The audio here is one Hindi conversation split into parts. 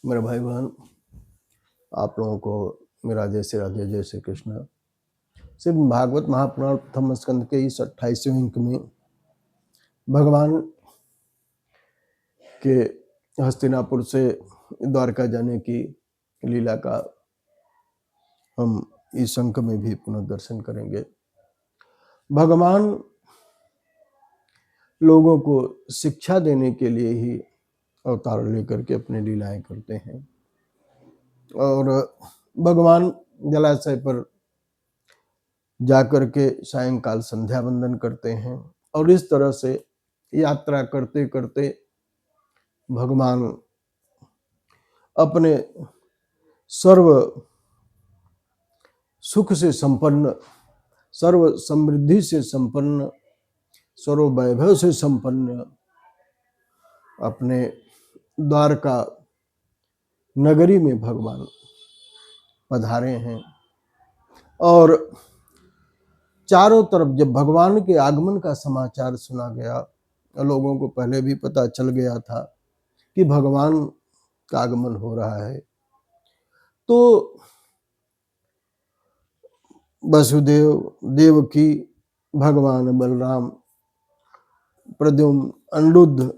मेरे भाई बहन, आप लोगों को मेरा जय श्री राधे, जय श्री कृष्ण। सिर्फ भागवत महापुराण प्रथम स्कंद के इस 28वें अंक में भगवान के हस्तिनापुर से द्वारका जाने की लीला का हम इस अंक में भी पुनः दर्शन करेंगे। भगवान लोगों को शिक्षा देने के लिए ही अवतार लेकर के अपनी लीलाएं करते हैं और भगवान जलाशय पर जाकर के सायंकाल संध्या वंदन करते हैं और इस तरह से यात्रा करते करते भगवान अपने सर्व सुख से संपन्न, सर्व समृद्धि से संपन्न, सर्व वैभव से संपन्न अपने द्वारका नगरी में भगवान पधारे हैं। और चारों तरफ जब भगवान के आगमन का समाचार सुना गया, लोगों को पहले भी पता चल गया था कि भगवान का आगमन हो रहा है, तो वसुदेव, देवकी, भगवान बलराम, प्रद्युम्न, अनिरुद्ध,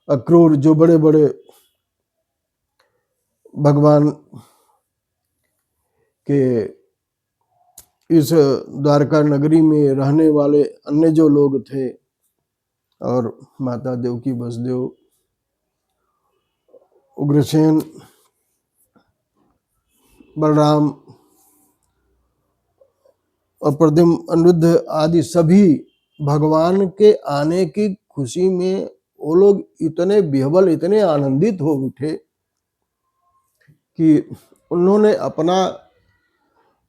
अक्रूर, जो बड़े बड़े भगवान के इस द्वारका नगरी में रहने वाले अन्य जो लोग थे, और माता देवकी, वसुदेव, उग्रसेन, बलराम और प्रद्युम्न, अनिरुद्ध आदि सभी भगवान के आने की खुशी में वो लोग इतने विह्वल, इतने आनंदित हो उठे कि उन्होंने अपना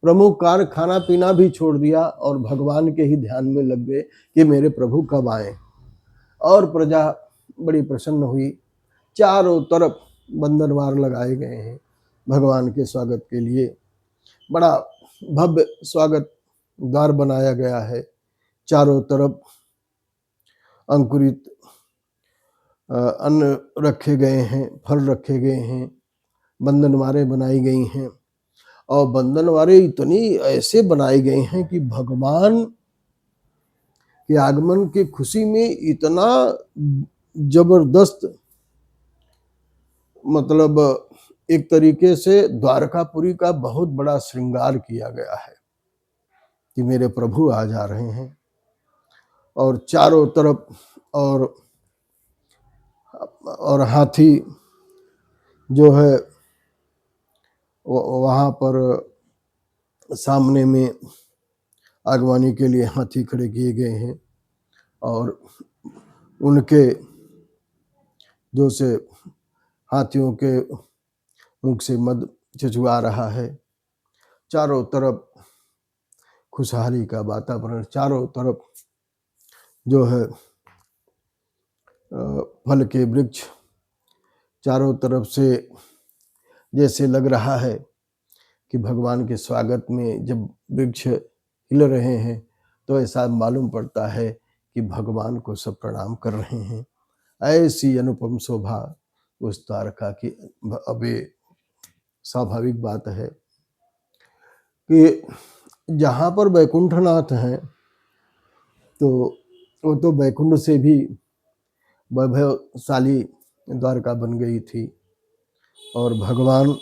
प्रमुख कार्य खाना पीना भी छोड़ दिया और भगवान के ही ध्यान में लग गए कि मेरे प्रभु कब आए। और प्रजा बड़ी प्रसन्न हुई। चारों तरफ बंदरवार लगाए गए हैं भगवान के स्वागत के लिए। बड़ा भव्य स्वागत द्वार बनाया गया है। चारों तरफ अंकुरित अन्न रखे गए हैं, फल रखे गए हैं, बंधनवारें बनाई गई हैं और बंधनवारें इतनी ऐसे बनाए गए हैं कि भगवान के आगमन की खुशी में इतना जबरदस्त, मतलब एक तरीके से द्वारकापुरी का बहुत बड़ा श्रृंगार किया गया है कि मेरे प्रभु आ जा रहे हैं। और चारों तरफ और हाथी जो है वहाँ पर सामने में आगवानी के लिए हाथी खड़े किए गए हैं और उनके जो से हाथियों के मुख से मद छिछुआ रहा है। चारों तरफ खुशहाली का वातावरण, चारों तरफ जो है फल के वृक्ष, चारों तरफ से जैसे लग रहा है कि भगवान के स्वागत में जब वृक्ष हिल रहे हैं तो ऐसा मालूम पड़ता है कि भगवान को सब प्रणाम कर रहे हैं। ऐसी अनुपम शोभा उस द्वारका की। अबे स्वाभाविक बात है कि जहाँ पर वैकुंठनाथ हैं तो वो तो वैकुंठ से भी वैभवशाली द्वारका बन गई थी और भगवान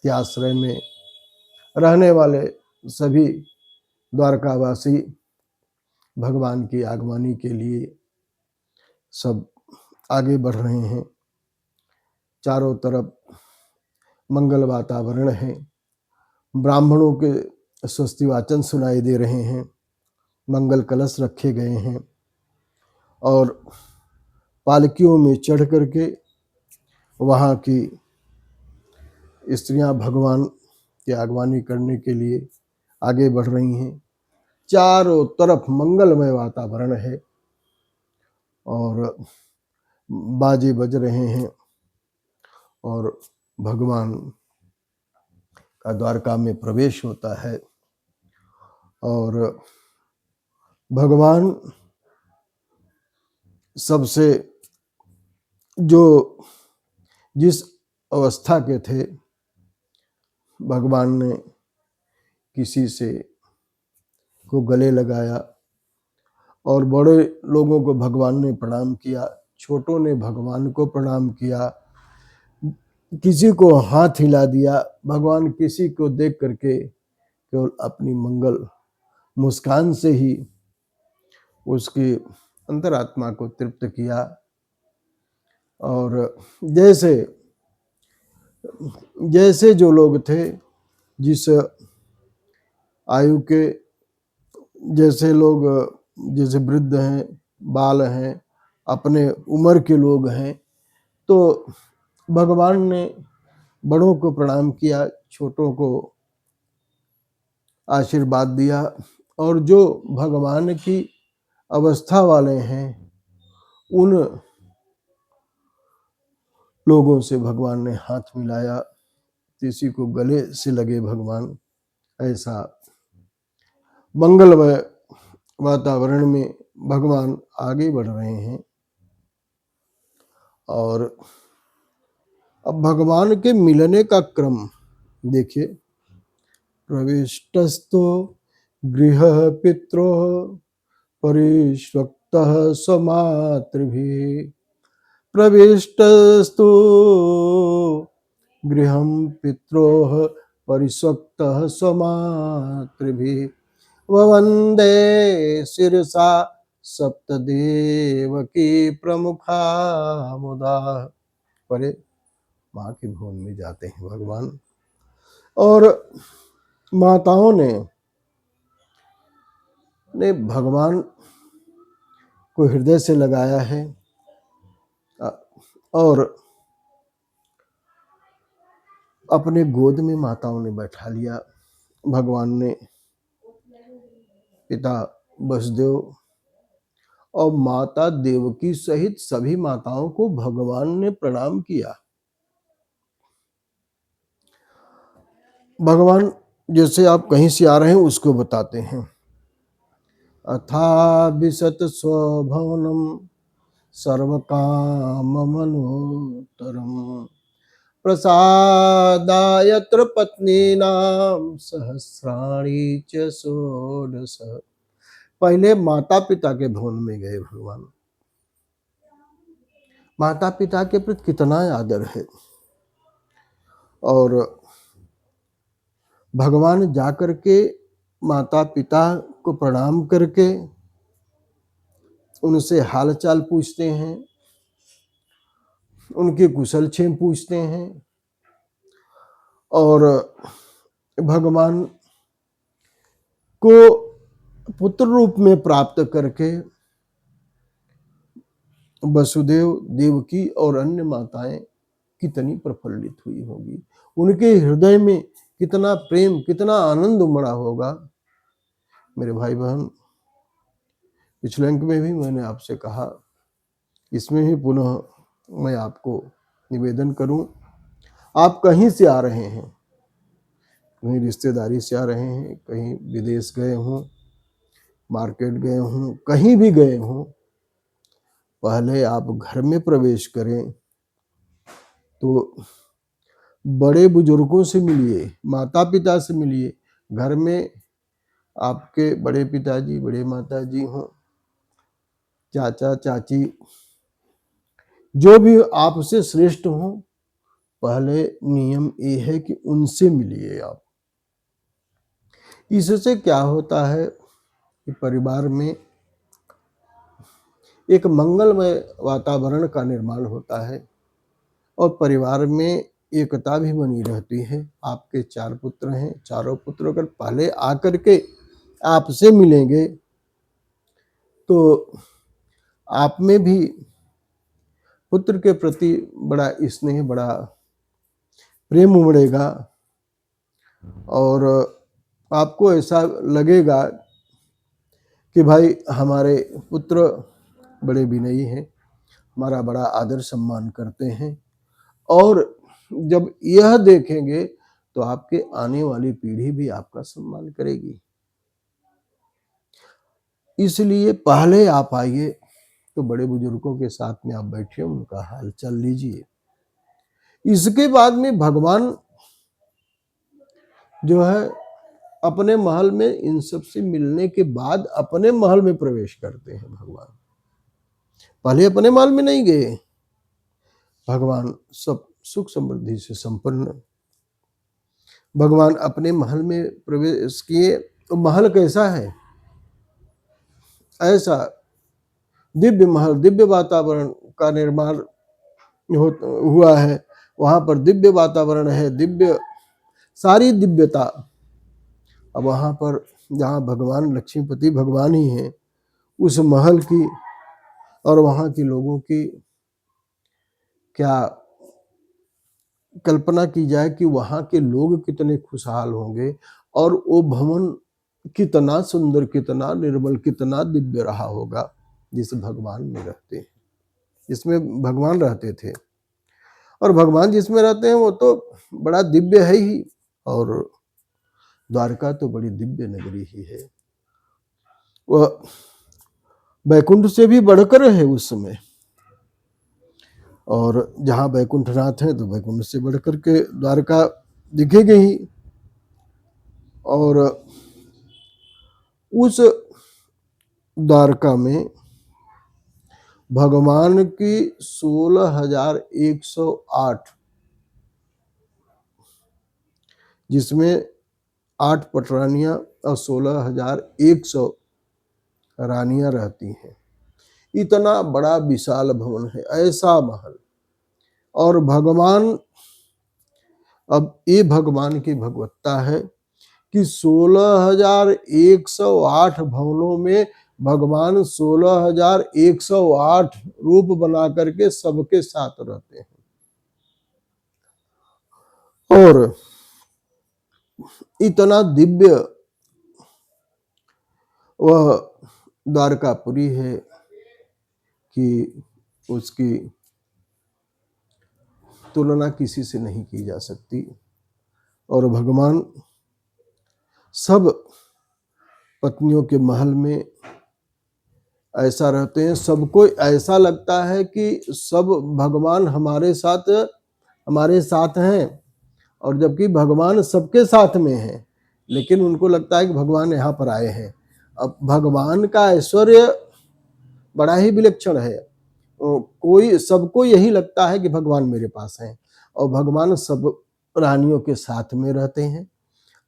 के आश्रय में रहने वाले सभी द्वारकावासी भगवान की आगमनी के लिए सब आगे बढ़ रहे हैं। चारों तरफ मंगल वातावरण है। ब्राह्मणों के स्वस्ति वाचन सुनाई दे रहे हैं। मंगल कलश रखे गए हैं और पालकियों में चढ़ करके वहाँ की स्त्रियां भगवान की आगवानी करने के लिए आगे बढ़ रही हैं। चारों तरफ मंगलमय वातावरण है और बाजे बज रहे हैं और भगवान का द्वारका में प्रवेश होता है और भगवान सबसे जो जिस अवस्था के थे, भगवान ने किसी से को गले लगाया और बड़े लोगों को भगवान ने प्रणाम किया, छोटों ने भगवान को प्रणाम किया, किसी को हाथ हिला दिया। भगवान किसी को देख करके केवल अपनी मंगल मुस्कान से ही उसकी अंतरात्मा को तृप्त किया। और जैसे जैसे जो लोग थे, जिस आयु के, जैसे लोग, जैसे वृद्ध हैं, बाल हैं, अपने उम्र के लोग हैं, तो भगवान ने बड़ों को प्रणाम किया, छोटों को आशीर्वाद दिया। और जो भगवान की अवस्था वाले हैं, उन लोगों से भगवान ने हाथ मिलाया, किसी को गले से लगे भगवान। ऐसा मंगलमय वातावरण में भगवान आगे बढ़ रहे हैं। और अब भगवान के मिलने का क्रम देखिए। प्रविष्टस्तु गृह पित्रो परिष्वक्तः स्वमातृभिः, प्रविष्टस्तु गृहं पित्रोः परिष्वक्तः स्वमातृभिः, ववन्दे शिरसा सप्तदेवकी प्रमुखा मुदा। परे माँ के भवन में जाते हैं भगवान, और माताओं ने भगवान को हृदय से लगाया है और अपने गोद में माताओं ने बैठा लिया। भगवान ने पिता वसुदेव और माता देवकी सहित सभी माताओं को भगवान ने प्रणाम किया। भगवान जैसे आप कहीं से आ रहे हैं उसको बताते हैं। अथा विशत स्वभवनम सर्वकाममनोत्तरम, प्रसादायत्र पत्नीनां सहस्राणि च षोडश। पहले माता पिता के भवन में गए भगवान। माता पिता के प्रति कितना आदर है। और भगवान जाकर के माता पिता को प्रणाम करके उनसे हालचाल पूछते हैं, उनके कुशल क्षेम पूछते हैं। और भगवान को पुत्र रूप में प्राप्त करके वसुदेव, देवकी और अन्य माताएं कितनी प्रफुल्लित हुई होगी। उनके हृदय में कितना प्रेम, कितना आनंद उमड़ा होगा। मेरे भाई बहन, पिछले अंक में भी मैंने आपसे कहा, इसमें ही पुनः मैं आपको निवेदन करूं, आप कहीं से आ रहे हैं, कहीं रिश्तेदारी से आ रहे हैं, कहीं विदेश गए हों, मार्केट गए हों, कहीं भी गए हों, पहले आप घर में प्रवेश करें तो बड़े बुजुर्गों से मिलिए, माता पिता से मिलिए। घर में आपके बड़े पिताजी, बड़े माताजी हों, चाचा चाची, जो भी आपसे श्रेष्ठ हों, पहले नियम ये है कि उनसे मिलिए आप। इससे क्या होता है कि परिवार में एक मंगलमय वातावरण का निर्माण होता है और परिवार में एकता भी बनी रहती है। आपके 4 पुत्र हैं, चारों पुत्र अगर पहले आकर के आपसे मिलेंगे तो आप में भी पुत्र के प्रति बड़ा स्नेह, बड़ा प्रेम उमड़ेगा और आपको ऐसा लगेगा कि भाई हमारे पुत्र बड़े विनयी हैं, हमारा बड़ा आदर सम्मान करते हैं। और जब यह देखेंगे तो आपके आने वाली पीढ़ी भी आपका सम्मान करेगी। इसलिए पहले आप आइए तो बड़े बुजुर्गों के साथ में आप बैठिए, उनका हाल चाल लीजिए। इसके बाद में भगवान जो है अपने महल में इन सब से मिलने के बाद अपने महल में प्रवेश करते हैं भगवान। पहले अपने महल में नहीं गए। भगवान सब सुख समृद्धि से संपन्न भगवान अपने महल में प्रवेश किए। तो महल कैसा है? ऐसा दिव्य महल, दिव्य वातावरण का निर्माण हुआ है। वहां पर दिव्य वातावरण है, दिव्य सारी दिव्यता। अब वहां पर जहाँ भगवान लक्ष्मीपति भगवान ही हैं, उस महल की और वहां के लोगों की क्या कल्पना की जाए कि वहां के लोग कितने खुशहाल होंगे और वो भवन कितना सुंदर, कितना निर्मल, कितना दिव्य रहा होगा जिस भगवान में रहते हैं, जिसमें भगवान रहते थे। और भगवान जिसमें रहते हैं वो तो बड़ा दिव्य है ही। और द्वारका तो बड़ी दिव्य नगरी ही है। वह बैकुंठ से भी बढ़कर है उस समय। और जहाँ बैकुंठनाथ हैं तो बैकुंठ से बढ़कर के द्वारका दिखेगी ही। और उस द्वारका में भगवान की 16,108, जिसमें 8 पटरानियां और 16,100 रानियां रहती हैं। इतना बड़ा विशाल भवन है, ऐसा महल। और भगवान, अब ये भगवान की भगवत्ता है कि 16,108 भवनों में भगवान 16,108 रूप बना करके सबके साथ रहते हैं। और इतना दिव्य वह द्वारकापुरी है कि उसकी तुलना किसी से नहीं की जा सकती। और भगवान सब पत्नियों के महल में ऐसा रहते हैं। सबको ऐसा लगता है कि सब भगवान हमारे साथ हैं, और जबकि भगवान सबके साथ में हैं, लेकिन उनको लगता है कि भगवान यहाँ पर आए हैं। अब भगवान का ऐश्वर्य बड़ा ही विलक्षण है। कोई सबको यही लगता है कि भगवान मेरे पास हैं, और भगवान सब रानियों के साथ में रहते हैं।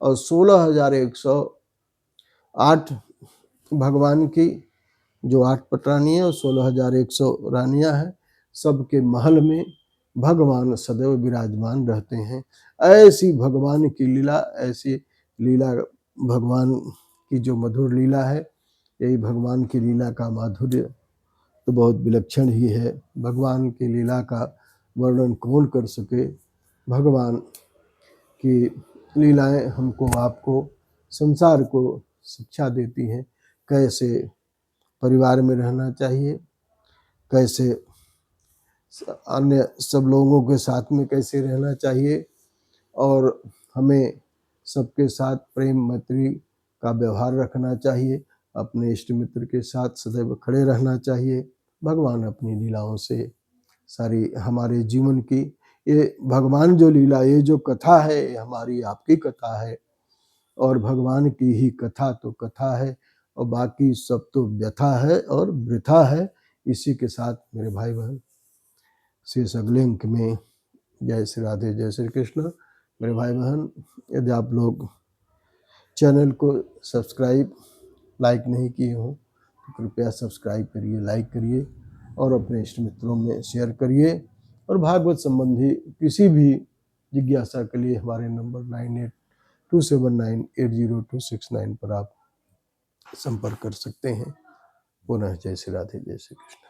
और 16,108 भगवान की जो 8 पटरानी है और 16,100 रानियां हैं, सबके महल में भगवान सदैव विराजमान रहते हैं। ऐसी भगवान की लीला, ऐसी लीला भगवान की जो मधुर लीला है, यही भगवान की लीला का माधुर्य तो बहुत विलक्षण ही है। भगवान की लीला का वर्णन कौन कर सके। भगवान की लीलाएं हमको, आपको, संसार को शिक्षा देती हैं। कैसे परिवार में रहना चाहिए, कैसे अन्य सब लोगों के साथ में कैसे रहना चाहिए, और हमें सबके साथ प्रेम मैत्री का व्यवहार रखना चाहिए। अपने इष्ट मित्र के साथ सदैव खड़े रहना चाहिए। भगवान अपनी लीलाओं से सारी हमारे जीवन की, ये भगवान जो लीला, ये जो कथा है, ये हमारी आपकी कथा है। और भगवान की ही कथा तो कथा है, और बाकी सब तो व्यथा है और वृथा है। इसी के साथ मेरे भाई बहन, शेष अगले अंक में जय श्री राधे, जय श्री कृष्ण। मेरे भाई बहन, यदि आप लोग चैनल को सब्सक्राइब, लाइक नहीं किए हो तो कृपया सब्सक्राइब करिए, लाइक करिए, और अपने इष्ट मित्रों में शेयर करिए। और भागवत संबंधी किसी भी जिज्ञासा के लिए हमारे नंबर 9827980269 पर आप संपर्क कर सकते हैं। पुनः जय श्री राधे, जय श्री कृष्ण।